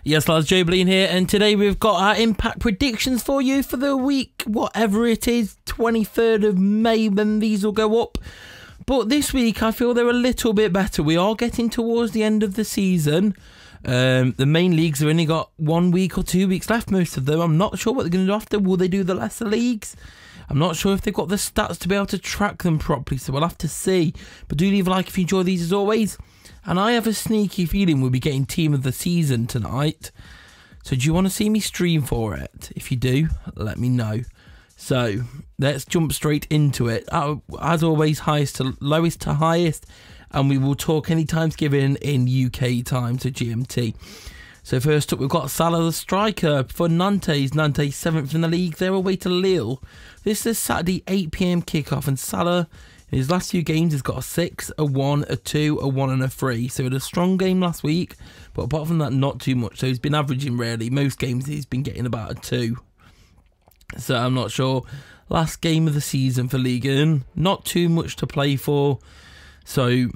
Yes, lads, joebiline here, and today we've got our impact predictions for you for the week, whatever it is, 23rd of May, when these will go up. But this week, I feel they're a little bit better. We are getting towards the end of the season. The main leagues have only got 1 week or 2 weeks left, most of them. I'm not sure what they're going to do after. Will they do the lesser leagues? I'm not sure if they've got the stats to be able to track them properly, so we'll have to see. But do leave a like if you enjoy these as always. And I have a sneaky feeling we'll be getting team of the season tonight. So do you want to see me stream for it? If you do, let me know. So let's jump straight into it. As always, lowest to highest. And we will talk any times given in UK time, so GMT. So first up, we've got Salah, the striker for Nantes. Nantes 7th in the league. They're away to Lille. This is Saturday 8 PM kickoff, and Salah, in his last few games, has got a 6, a 1, a 2, a 1 and a 3. So he had a strong game last week, but apart from that, not too much. So he's been averaging really. Most games he's been getting about a 2. So I'm not sure. Last game of the season for Ligue 1. Not too much to play for. So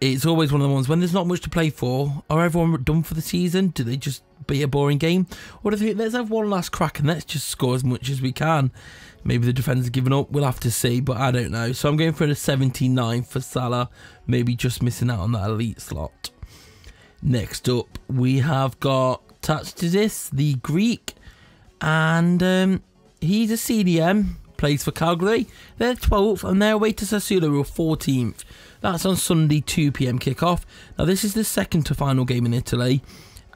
it's always one of the ones, when there's not much to play for, are everyone done for the season? Do they just be a boring game? Or do they think, let's have one last crack and let's just score as much as we can? Maybe the defenders have given up. We'll have to see, but I don't know. So I'm going for a 79 for Salah. Maybe just missing out on that elite slot. Next up, we have got TACHTSIDIS, the Greek. And he's a CDM. Plays for Calgary. They're 12th and they're away to Sassuolo, who are 14th. That's on Sunday 2 PM kickoff. Now this is the second to final game in Italy.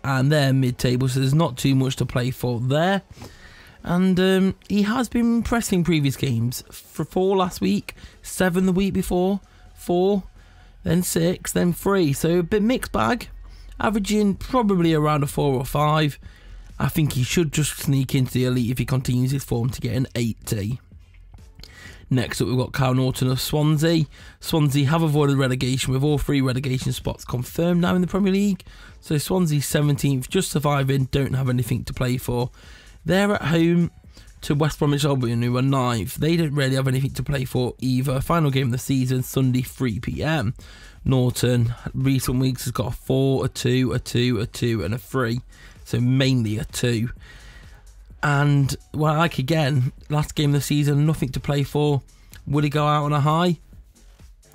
And they're mid-table, so there's not too much to play for there. And he has been impressing previous games. For 4 last week, 7 the week before, 4, then 6, then 3. So a bit mixed bag. Averaging probably around a 4 or 5. I think he should just sneak into the elite if he continues his form to get an 80. Next up, we've got Kyle Norton of Swansea. Swansea have avoided relegation with all 3 relegation spots confirmed now in the Premier League. So Swansea 17th, just surviving, don't have anything to play for. They're at home to West Bromwich Albion, who are 9th. They don't really have anything to play for either. Final game of the season, Sunday 3 PM. Norton, recent weeks, has got a 4, a 2, a 2, a 2 and a 3. So mainly a 2. And, well, like again, last game of the season, nothing to play for. Will he go out on a high?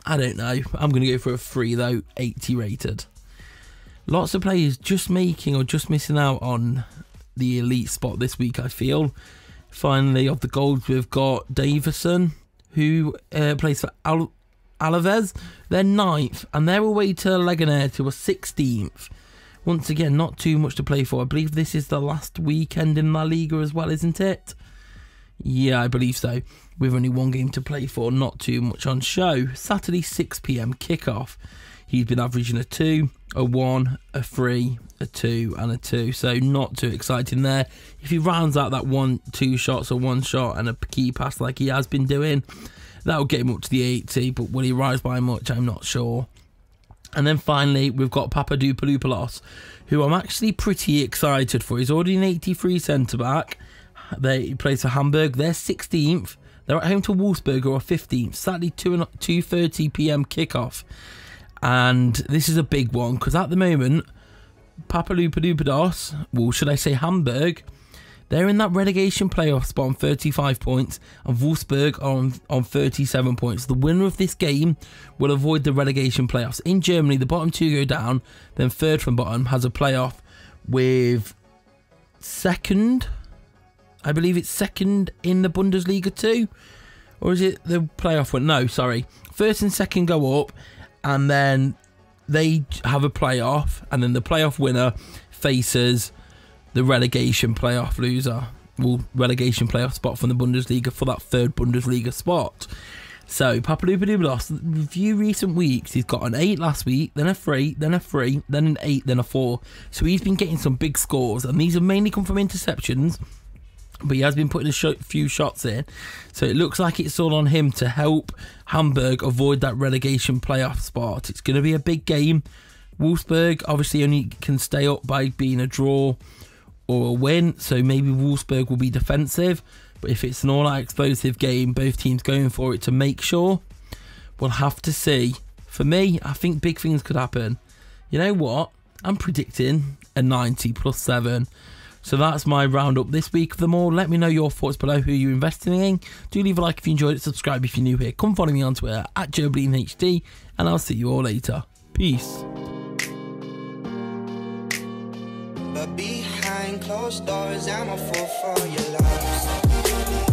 I don't know. I'm going to go for a 3 though, 80 rated. Lots of players just making or just missing out on the elite spot this week, I feel. Finally, of the golds, we've got Davison, who plays for Alaves. They're 9th, and they're away to Leganes, who are 16th. Once again, not too much to play for. I believe this is the last weekend in La Liga as well, isn't it? Yeah, I believe so. With only 1 game to play for, not too much on show. Saturday 6 PM kickoff. He's been averaging a 2, a 1, a 3, a 2 and a 2. So not too exciting there. If he rounds out that 1, 2 shots or 1 shot and a key pass like he has been doing, that will get him up to the 80. But will he rise by much? I'm not sure. And then finally, we've got Papadopoulos, who I'm actually pretty excited for. He's already an 83 centre-back. He plays for Hamburg. They're 16th. They're at home to Wolfsburg, who are 15th. Saturday 2:30 PM kickoff. And this is a big one, because at the moment, Papadopoulos, well, should I say Hamburg, they're in that relegation playoff spot on 35 points, and Wolfsburg are on 37 points. The winner of this game will avoid the relegation playoffs. In Germany, the bottom 2 go down, then 3rd from bottom has a playoff with 2nd. I believe it's 2nd in the Bundesliga too. Or is it the playoff one? No, sorry. 1st and 2nd go up, and then they have a playoff, and then the playoff winner faces the relegation playoff loser. Well, relegation playoff spot from the Bundesliga for that 3rd Bundesliga spot. So Papadopoulos, a few recent weeks, he's got an 8 last week, then a 3, then a 3, then an 8, then a 4. So he's been getting some big scores, and these have mainly come from interceptions, but he has been putting a few shots in. So it looks like it's all on him to help Hamburg avoid that relegation playoff spot. It's going to be a big game. Wolfsburg obviously only can stay up by being a draw or a win, so maybe Wolfsburg will be defensive. But if it's an all-out explosive game, both teams going for it to make sure, we'll have to see. For me, I think big things could happen. You know what? I'm predicting a 90 plus 7. So that's my roundup this week of them all. Let me know your thoughts below, who you're investing in. Do leave a like if you enjoyed it, subscribe if you're new here. Come follow me on Twitter at joebilineHD, and I'll see you all later. Peace. But behind closed doors, I'm a fool for your love.